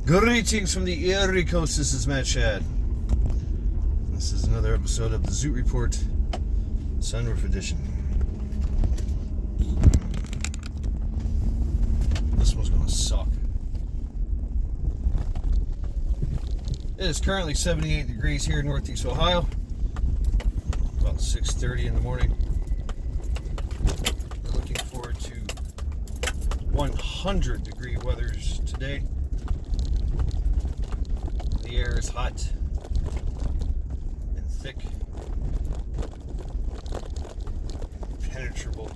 Greetings from the Erie Coast. This is Matt Shad. This is another episode of the Zoot Report, Sunroof Edition. This one's going to suck. It is currently 78 degrees here in Northeast Ohio. About 6:30 in the morning. We're looking forward to 100-degree weathers today. The air is hot and thick, penetrable.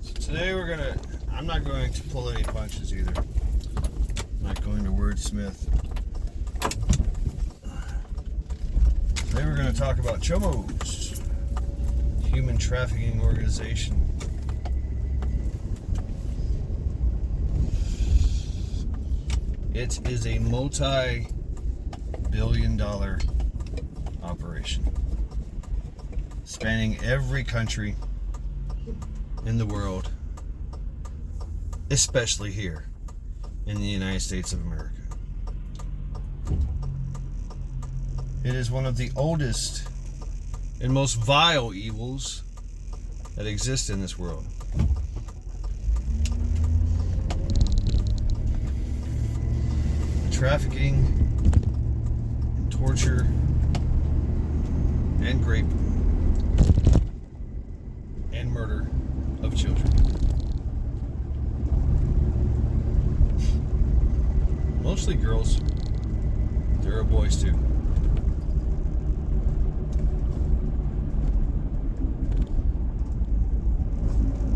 So today I'm not going to pull any punches either. I'm not going to wordsmith. Today we're going to talk about Chomos, human trafficking organization. It is a multi-billion-dollar operation spanning every country in the world, especially here in the United States of America. It is one of the oldest and most vile evils that exist in this world. Trafficking, and torture, and rape, and murder of children. Mostly girls. There are boys too.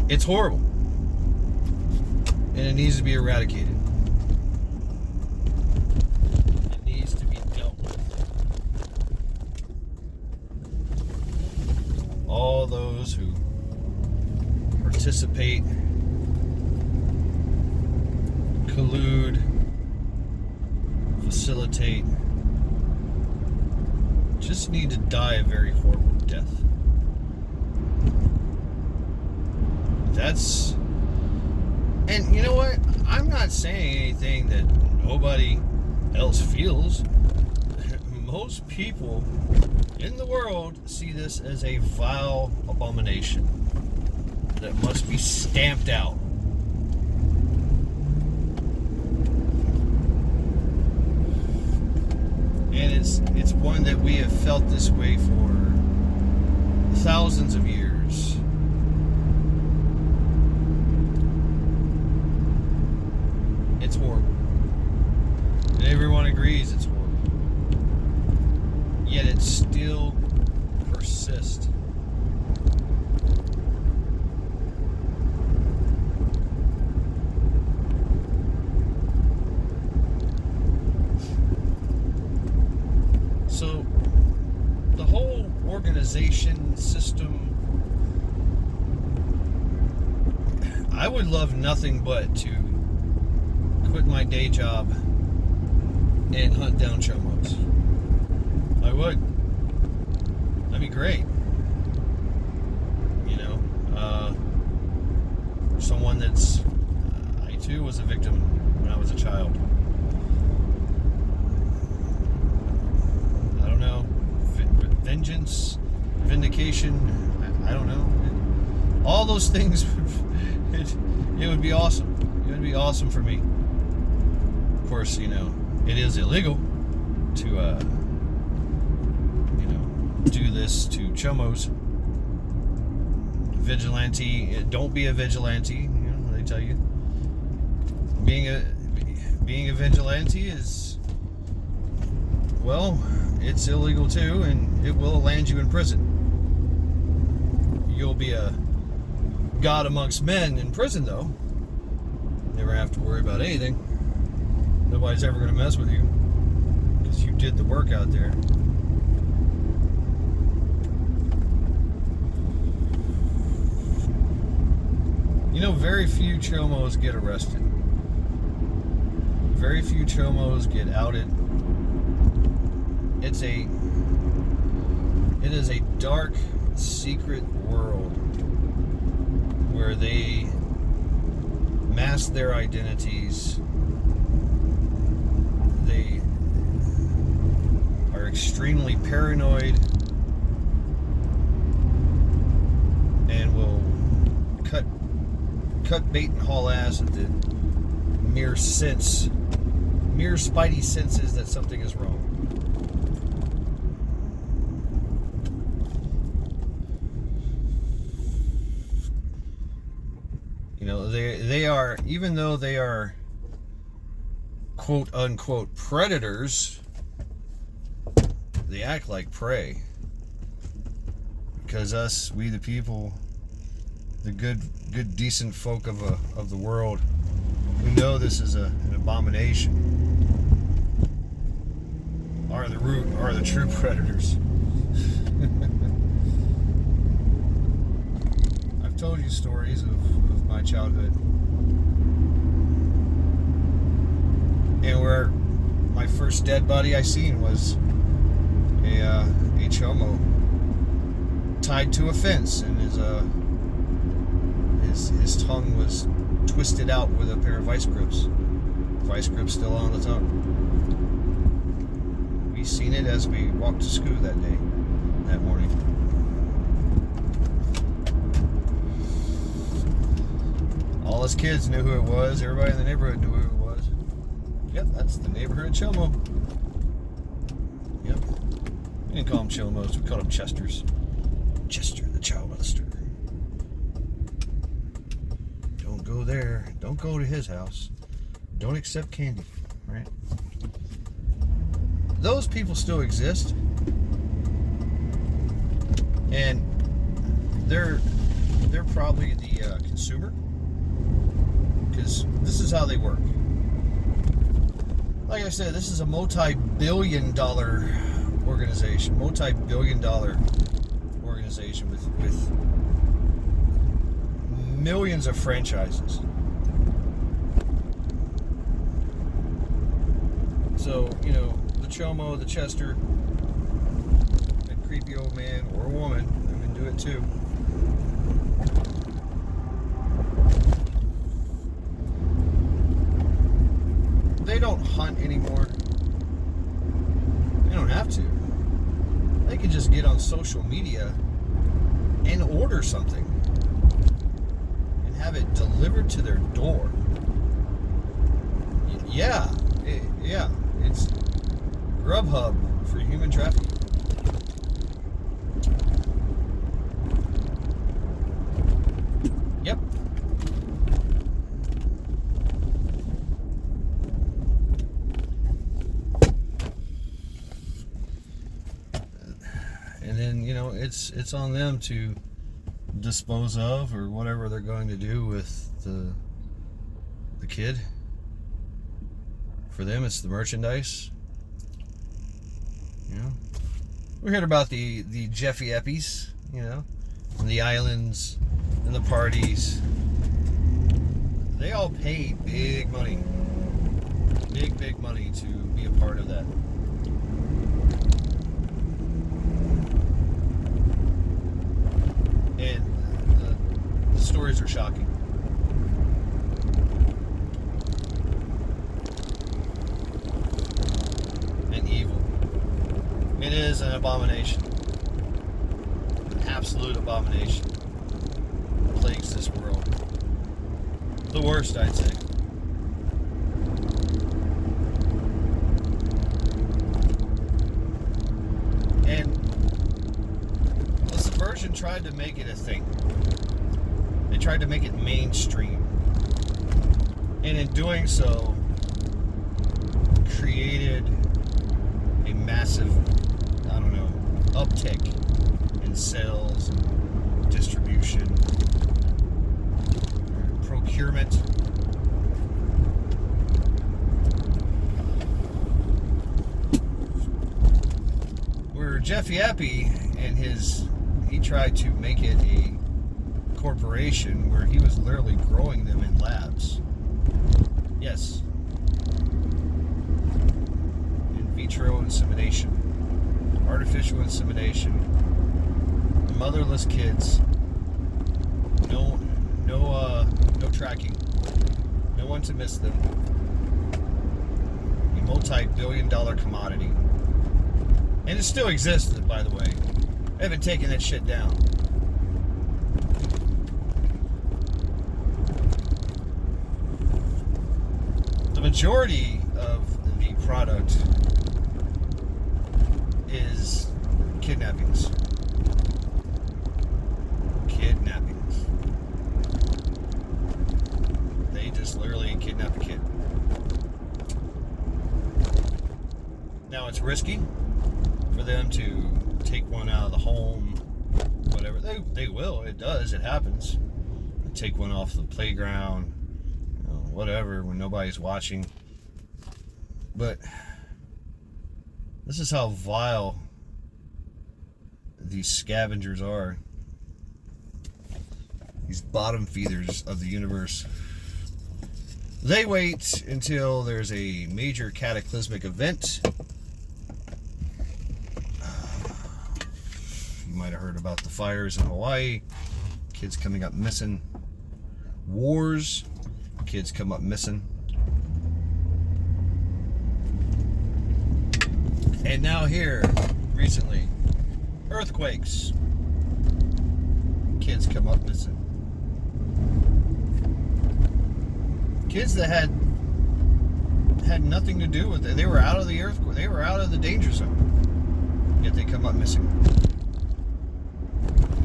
It's horrible. And it needs to be eradicated. All those who participate, collude, facilitate, just need to die a very horrible death. And you know what? I'm not saying anything that nobody else feels. Most people in the world see this as a vile abomination that must be stamped out. And it's one that we have felt this way for thousands of years. It's horrible. And everyone agrees it's horrible. Yet it still persists. So the whole organization system, I would love nothing but to quit my day job and hunt down Chomos. I would. That'd be great. You know, for someone that's, I too was a victim when I was a child. I don't know, vengeance, vindication, I don't know. All those things, it would be awesome. It would be awesome for me. Of course, you know, it is illegal to, do this to Chomos. Vigilante, don't be a vigilante, you know, they tell you. Being a vigilante is, well, it's illegal too, and it will land you in prison. You'll be a god amongst men in prison though. Never have to worry about anything. Nobody's ever going to mess with you because you did the work out there. You know, very few Chomos get arrested. Very few Chomos get outed. It is a dark secret world where they mask their identities. They are extremely paranoid and will cut bait and haul ass at the mere spidey senses that something is wrong. You know, they are, even though they are quote unquote predators, they act like prey. Because us, we the people, the good decent folk of the world, we know this is an abomination, are the true predators. I've told you stories of my childhood, and where my first dead body I seen was a chomo tied to a fence, and his tongue was twisted out with a pair of vice grips. Vice grips still on the tongue. We seen it as we walked to school that morning. All us kids knew who it was. Everybody in the neighborhood knew who it was. Yep, that's the neighborhood chomo. Yep. We didn't call them chomos. We called them Chesters. Chester, the child molester. Don't go there. Don't go to his house. Don't accept candy. Right? Those people still exist. And they're probably the consumer. Because this is how they work. Like I said, this is a multi-billion-dollar organization. Multi-billion-dollar organization with millions of franchises. So, you know, the chomo, the Chester, that creepy old man or woman, women do it too. They don't hunt anymore. They don't have to. They can just get on social media and order something and have it delivered to their door. Yeah, it's Grubhub for human trafficking. Yep. And then, you know, it's on them to dispose of or whatever they're going to do with the kid. For them, it's the merchandise. You know, we heard about the Jeffy Eppies, you know, and the islands and the parties. They all paid big money to be a part of that. And the stories are shocking. And evil. It is an abomination. An absolute abomination. It plagues this world. The worst, I'd say. And the subversion tried to make it a thing. They tried to make it mainstream. And in doing so, created a massive, I don't know, uptick in sales and distribution, procurement. Where Jeffy Appy and he tried to make it a corporation where he was literally growing them in labs. Yes. In vitro insemination. Artificial insemination. Mother motherless kids. No tracking. No one to miss them. A multi-billion-dollar commodity. And it still exists, by the way. They haven't taken that shit down. The majority of the product is kidnappings. They just literally kidnap a kid. Now it's risky for them to take one out of the home, whatever. They will. It does. It happens. They take one off the playground, whatever, when nobody's watching. But this is how vile these scavengers are. These bottom feeders of the universe. They wait until there's a major cataclysmic event. You might have heard about the fires in Hawaii. Kids coming up missing. Wars. Kids come up missing. And now here, recently, earthquakes. Kids come up missing. Kids that had nothing to do with it. They were out of the earthquake. They were out of the danger zone. Yet they come up missing.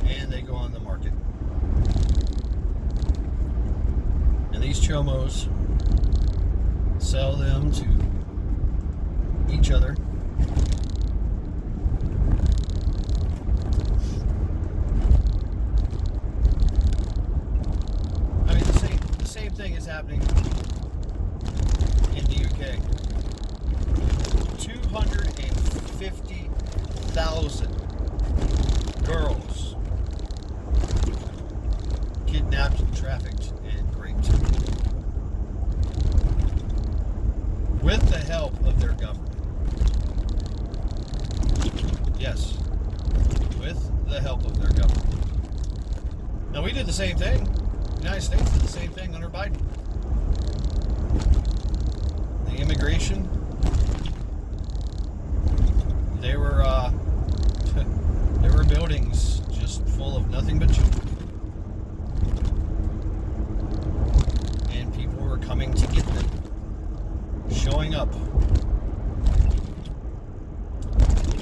And they go on the market. And these chomos sell them to each other. I mean, the same thing is happening in the UK. 250,000 girls kidnapped, trafficked, and raped. With the help of their government. Yes. With the help of their government. Now, we did the same thing. The United States did the same thing under Biden. The immigration, there were buildings just full of nothing but children. And people were coming to get them. Showing up.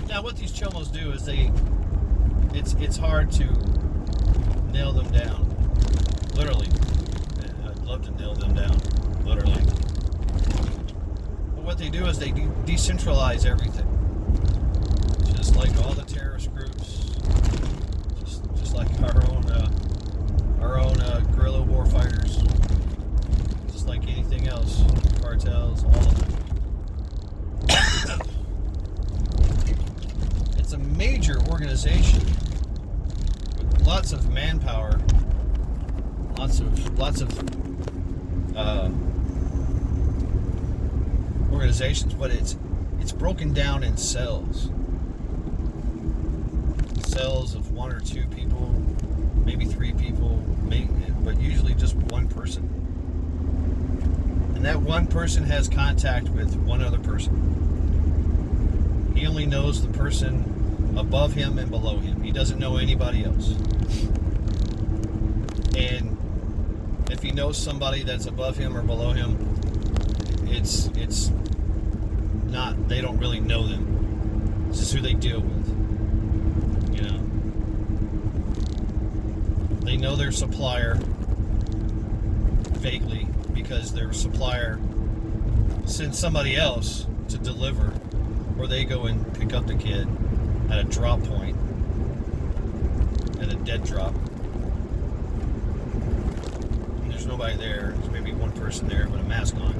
Now, what these chomos do is it's hard to nail them down. Literally. I'd love to nail them down. Literally. But what they do is they decentralize everything. Just like all the terrorist groups. Just like our own guerrilla war fighters. Just like anything else. Cartels, all of them. It's a major organization with lots of manpower, lots of organizations, but it's broken down in cells of one or two people, maybe three people, but usually just one person. And that one person has contact with one other person. He only knows the person above him and below him. He doesn't know anybody else. And if he knows somebody that's above him or below him, it's not, they don't really know them. It's just who they deal with. You know? They know their supplier vaguely, because their supplier sends somebody else to deliver, or they go and pick up the kid at a drop point, at a dead drop. And there's nobody there. There's maybe one person there with a mask on.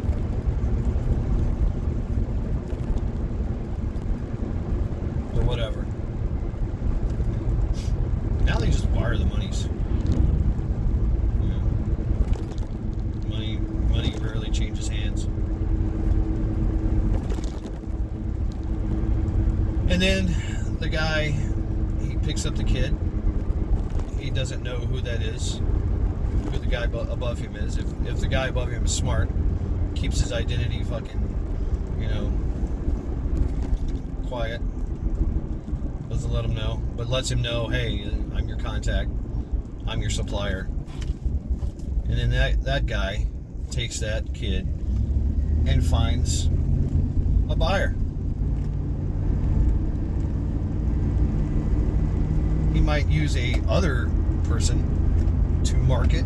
Or whatever. Now they just wire the monies. Money rarely changes hands. And then the guy, he picks up the kid, he doesn't know who that is, who the guy above him is. If the guy above him is smart, keeps his identity fucking, quiet, doesn't let him know, but lets him know, hey, I'm your contact, I'm your supplier. And then that guy takes that kid and finds a buyer. He might use a other person to market,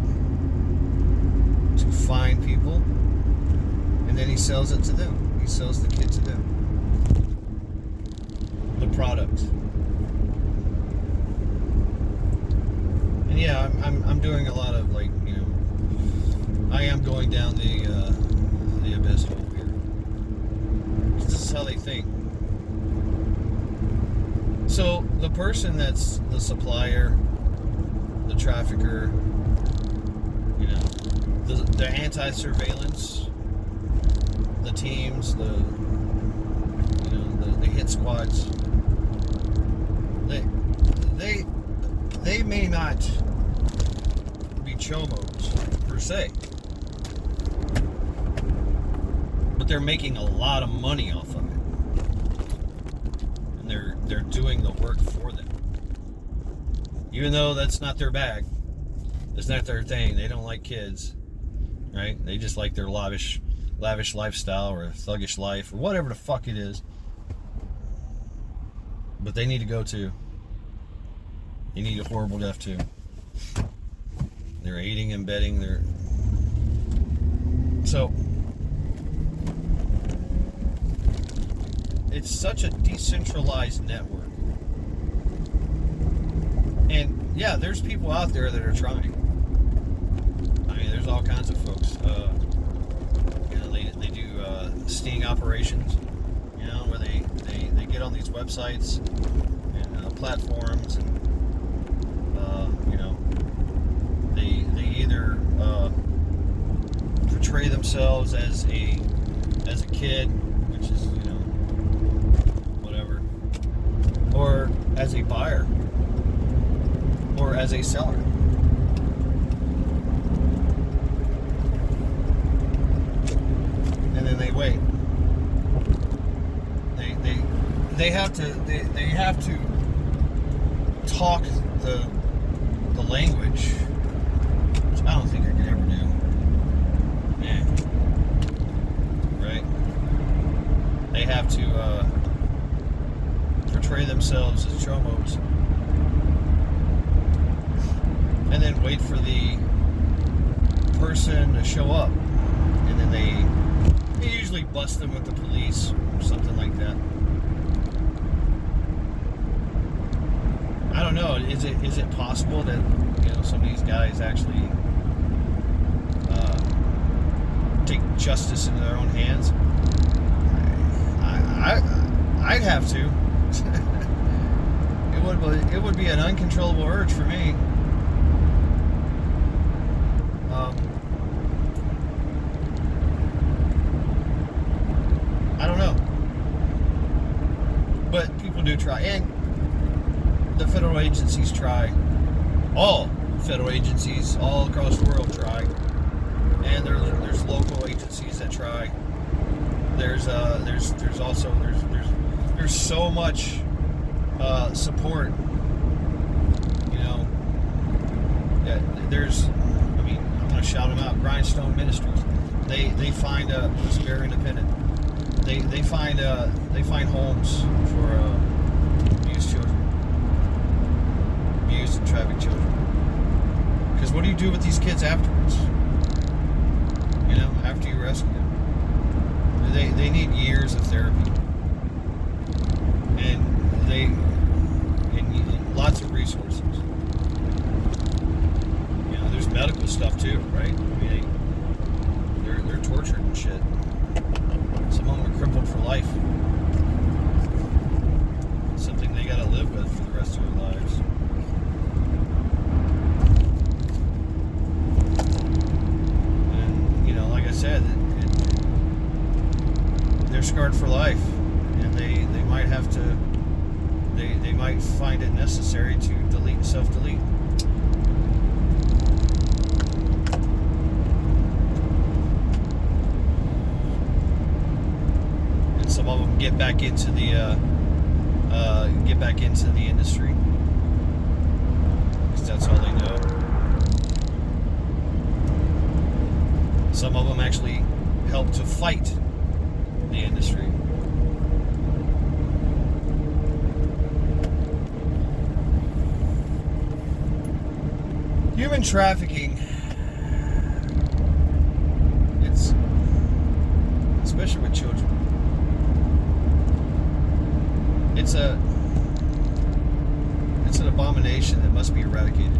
to find people, and then he sells it to them. He sells the kid to them. The product. And yeah, I'm doing a lot of I am going down the abyss hole here. This is how they think. So the person that's the supplier, the trafficker, the anti-surveillance, the teams, the hit squads, they may not be chomos per se, but they're making a lot of money off of it, and they're doing the work for them, even though that's not their bag. It's not their thing. They don't like kids, right? They just like their lavish lifestyle or thuggish life or whatever the fuck it is. But they need to go too. They need a horrible death too. They're aiding and abetting. So it's such a decentralized network. And yeah, there's people out there that are trying. I mean, there's all kinds of folks. They do sting operations, where they get on these websites and platforms, and they either portray themselves as a kid, which is whatever, or as a buyer, or as a seller. And then they wait. They have to talk the language, which I don't think I could ever do. Yeah. Right? They have to portray themselves as chomos, and then wait for the person to show up, and then they usually bust them with the police or something like that. I don't know. Is it possible that some of these guys actually take justice into their own hands? I'd have to. It would be an uncontrollable urge for me. I don't know, but people do try, and the federal agencies try. All federal agencies all across the world try, and there's local agencies that try. There's also so much support. I'm gonna shout them out. Grindstone Ministries. They find it's very independent. They find homes for abused children, abused and trafficked children. Because what do you do with these kids afterwards? After you rescue them, they need years of therapy, and lots of resources. There's medical stuff too, right? I mean, they're tortured and shit. Some of them are crippled for life. It's something they gotta live with for the rest of their lives. And, like I said, they're scarred for life. And they might have to, they might find it necessary to self-delete. back into the industry, because that's all they know. Some of them actually help to fight the industry. Human trafficking, it's, especially with children, it's an abomination that must be eradicated.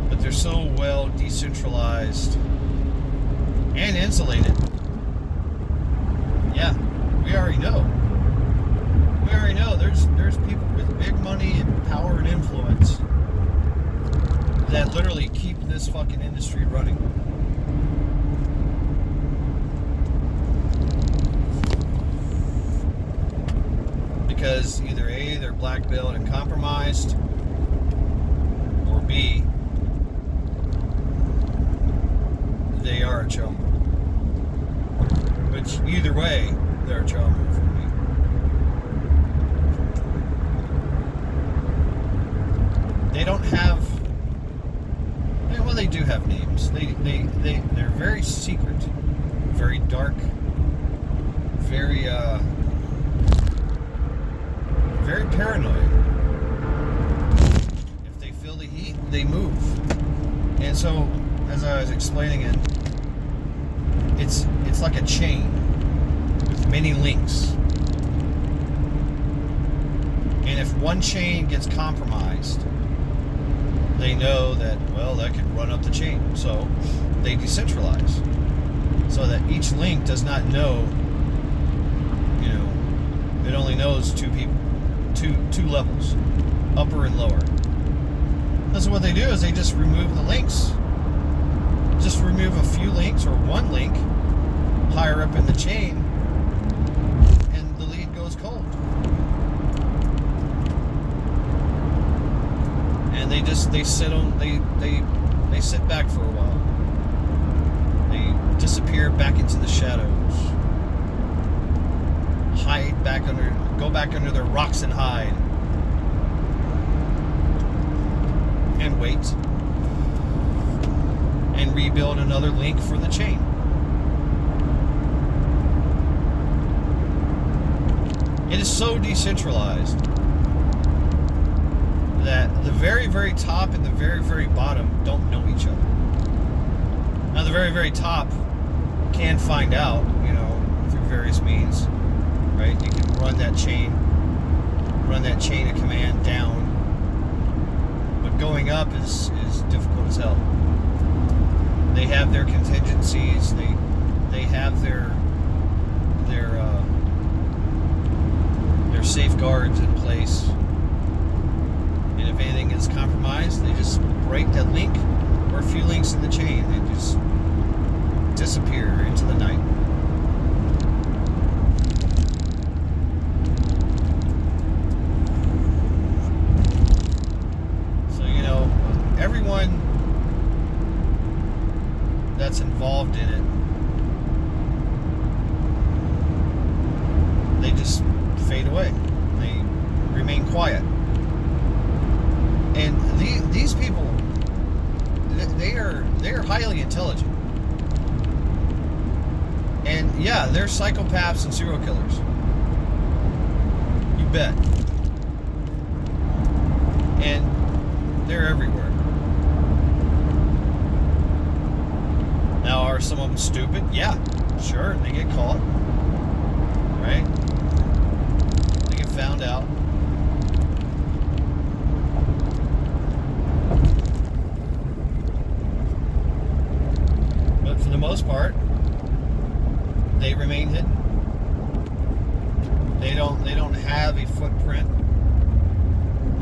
But they're so well decentralized and insulated. Yeah, we already know. There's people with big money and power and influence that literally keep this fucking industry running. Because either A, they're blackmailed and compromised, or B, they are a chomo. Which, either way, they're a chomo for me. They don't have, well, they do have names. They're very secret, very dark, very paranoid. If they feel the heat, they move. And so, as I was explaining it, it's like a chain with many links. And if one chain gets compromised, they know that, well, that could run up the chain. So they decentralize, so that each link does not know, it only knows two people, two levels, upper and lower. And so what they do is they just remove the links. Just remove a few links or one link higher up in the chain, and the lead goes cold. And they sit back for a while. They disappear back into the shadows, go back under their rocks and hide, and wait, and rebuild another link for the chain. It is so decentralized that the very, very top and the very, very bottom don't know each other. Now, the very, very top can find out, through various means, right? You can run that chain of command down, but going up is difficult as hell. They have their contingencies. They have their safeguards in place. And if anything is compromised, they just break that link or a few links in the chain. They just disappear into the night. So, everyone that's involved in it, they just fade away. They remain quiet. And these people, they are highly intelligent. And yeah, they're psychopaths and serial killers. You bet. And they're everywhere. Now, are some of them stupid? Yeah, sure, they get caught. Right? They get found out. But for the most part, they remain hidden. They don't have a footprint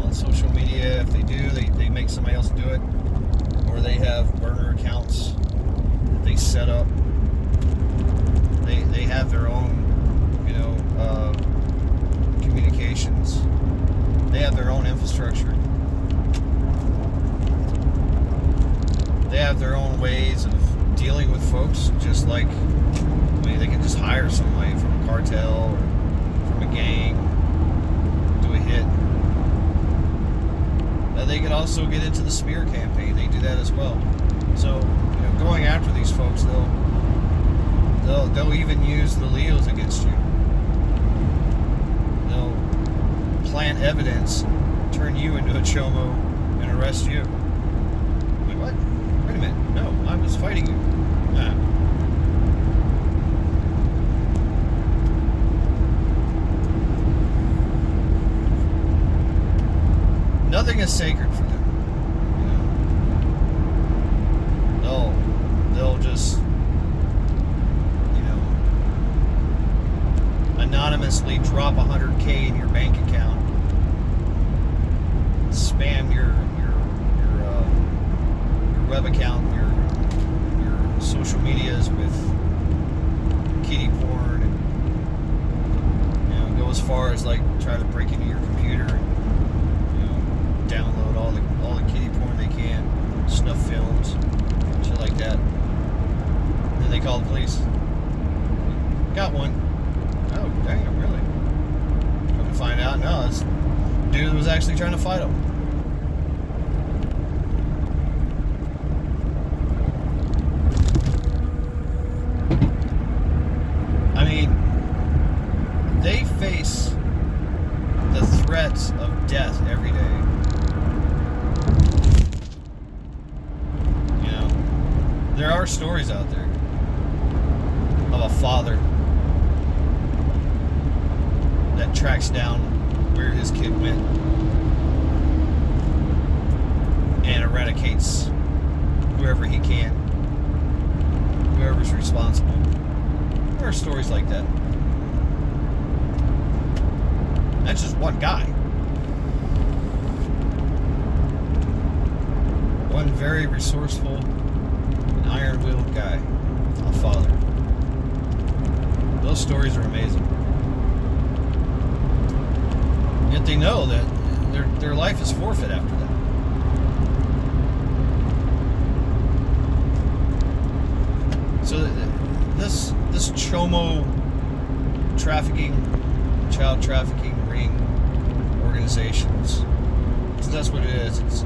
on social media. If they do, they make somebody else do it, or they have burner accounts that they set up. They have their own, communications. They have their own infrastructure. They have their own ways of dealing with folks, just like mean, they can just hire somebody from a cartel or from a gang, do a hit. They could also get into the smear campaign. They do that as well. So, going after these folks, they'll even use the Leos against you. They'll plant evidence, turn you into a chomo, and arrest you. Wait, what? Wait a minute. No, I was fighting you. Nah. Nothing is sacred for them. They'll just, anonymously drop $100K in your bank account, spam your web account, your social medias with kiddie porn, and go as far as like try to break into your computer and download all the kiddie porn they can, snuff films, shit like that. And then they call the police. Got one. Oh, damn, really? Come to find out, no, this dude was actually trying to fight him. I mean, they face the threats of death every day. There are stories out there of a father that tracks down where his kid went and eradicates whoever he can, whoever's responsible. There are stories like that. That's just one guy. One very resourceful, iron-willed guy, a father. Those stories are amazing. Yet they know that their life is forfeit after that. So this chomo trafficking, child trafficking ring organizations, that's what it is. It's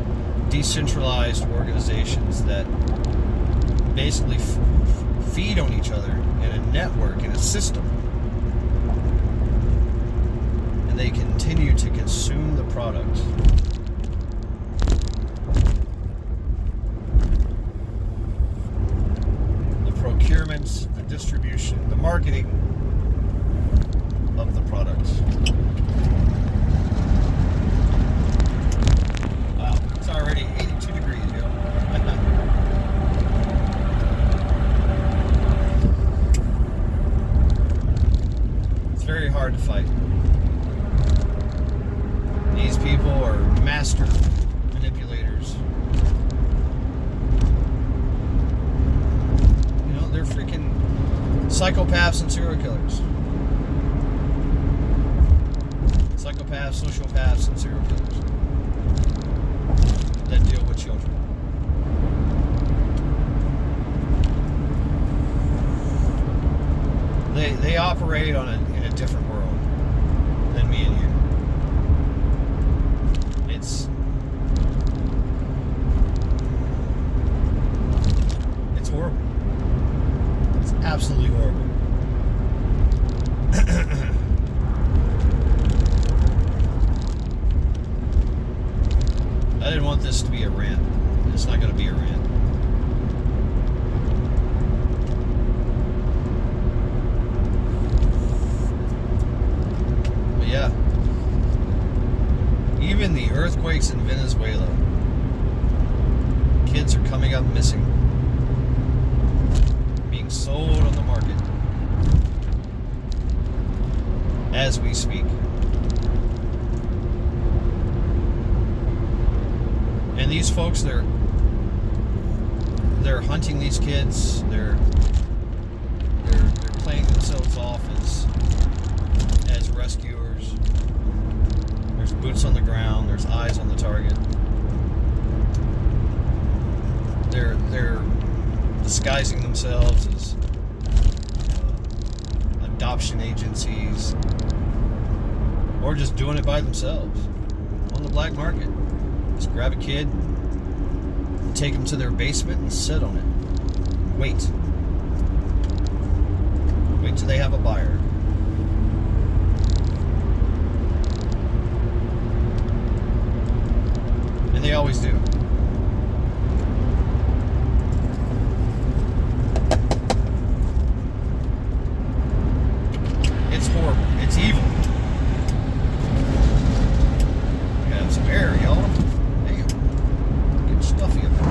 decentralized organizations that basically feed on each other in a network, in a system, and they continue to consume the product. The procurement, the distribution, the marketing of the product. Wow, it's already 82 degrees, yo. Very hard to fight. These people are master manipulators. They're freaking psychopaths and serial killers. Psychopaths, sociopaths, and serial killers that deal with children. They operate in a different world than me and you. It's horrible. It's absolutely horrible. I didn't want this to be a rant. It's not going to be a rant. Yeah. Even the earthquakes in Venezuela, kids are coming up missing, being sold on the market as we speak. And these folks, they're hunting these kids. They're playing themselves off as rescuers. There's boots on the ground. There's eyes on the target. They're disguising themselves as adoption agencies, or just doing it by themselves on the black market. Just grab a kid and take them to their basement and sit on it. Wait till they have a buyer. And they always do. It's horrible. It's evil. We got some air, y'all. Damn. Getting stuffy up there.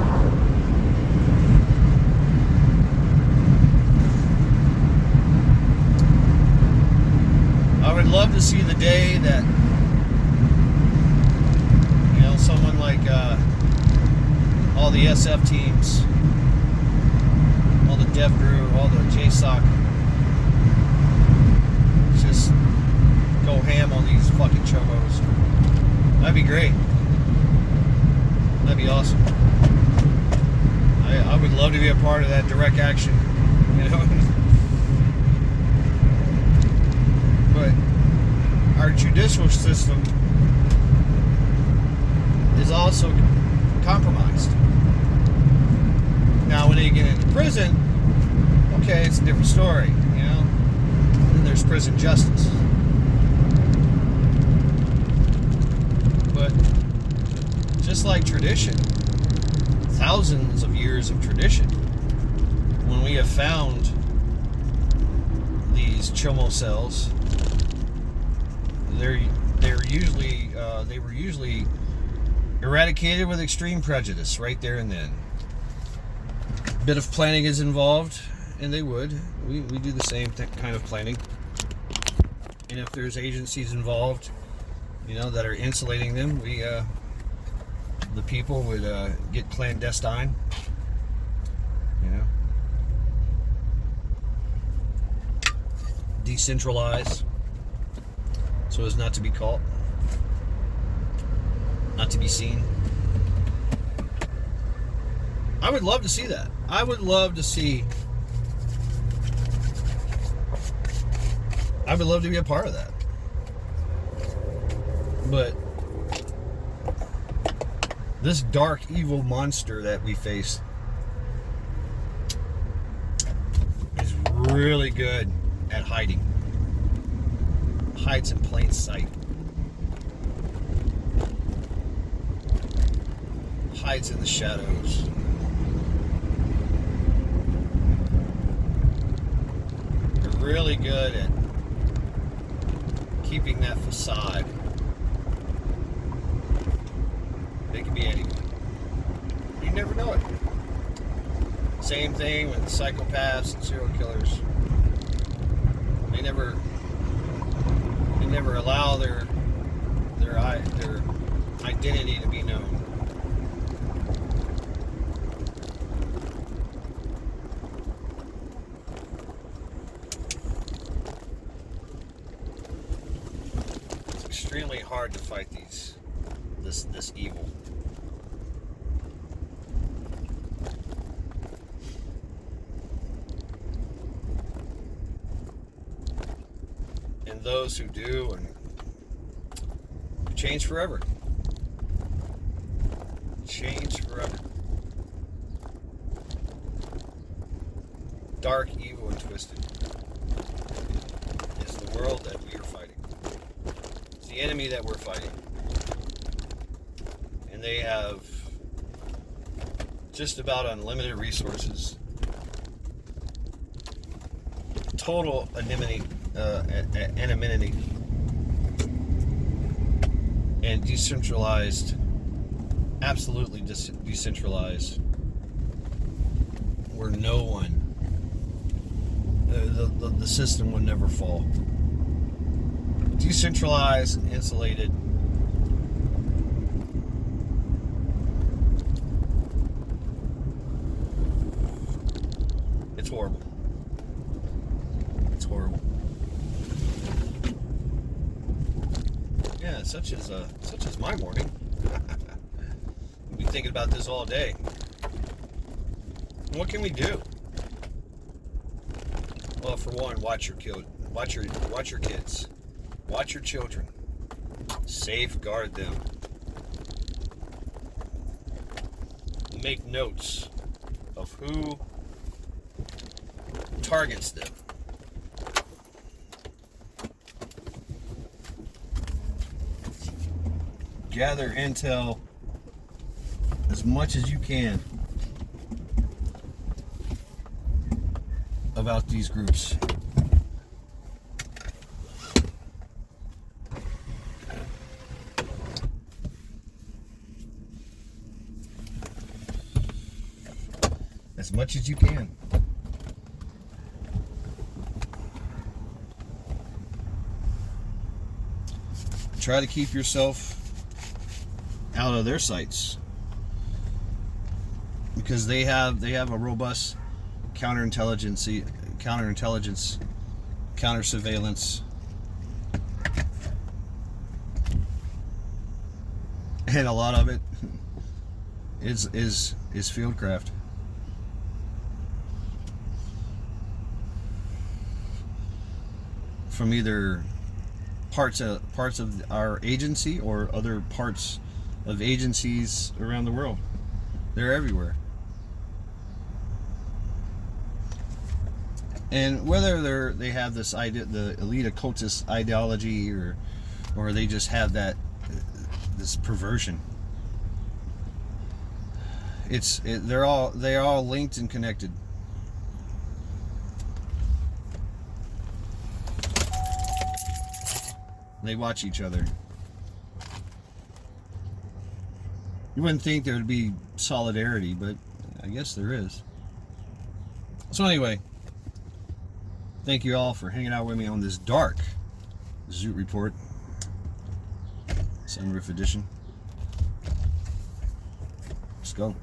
I would love to see the day that, you know, someone like all the SF teams, all the Dev Group, all the JSOC, just go ham on these fucking chomos. That'd be great. That'd be awesome. I would love to be a part of that direct action, you know. But our judicial system is also compromised. Now, when they get into prison, okay, it's a different story, you know. Then there's prison justice. But just like tradition, thousands of years of tradition, when we have found these chomo cells, they were usually eradicated with extreme prejudice right there and then. A bit of planning is involved, and they would. We do the same kind of planning. And if there's agencies involved, you know, that are insulating them, the people would get clandestine, you know, decentralized, so as not to be caught, not to be seen. I would love to see that. I would love to be a part of that. But this dark, evil monster that we face is really good at hiding. Hides in plain sight. Hides in the shadows. They're really good at keeping that facade. They can be anyone. You never know it. Same thing with psychopaths and serial killers. They never allow their identity to be known. It's extremely hard to fight this evil. And those who do and change forever. Change forever. Dark, evil, and twisted is the world that we are fighting. It's the enemy that we're fighting. And they have just about unlimited resources. Total anonymity. Anonymity and decentralized, absolutely decentralized, where no one, the system would never fall. Decentralized, insulated. It's horrible. It's horrible. Yeah, such as my morning. I'll be thinking about this all day. What can we do? Well, for one, watch your Watch your kids. Watch your children. Safeguard them. Make notes of who targets them. Gather intel as much as you can about these groups. As much as you can. Try to keep yourself out of their sights, because they have a robust counterintelligence, counter surveillance, and a lot of it is fieldcraft. From either parts of our agency or other parts of agencies around the world. They're everywhere. And whether they have this idea, the elite occultist ideology, or they just have this perversion, they're all linked and connected. They watch each other. You wouldn't think there would be solidarity, but I guess there is. So anyway, thank you all for hanging out with me on this dark Zoot Report, Sunroof edition. Let's go.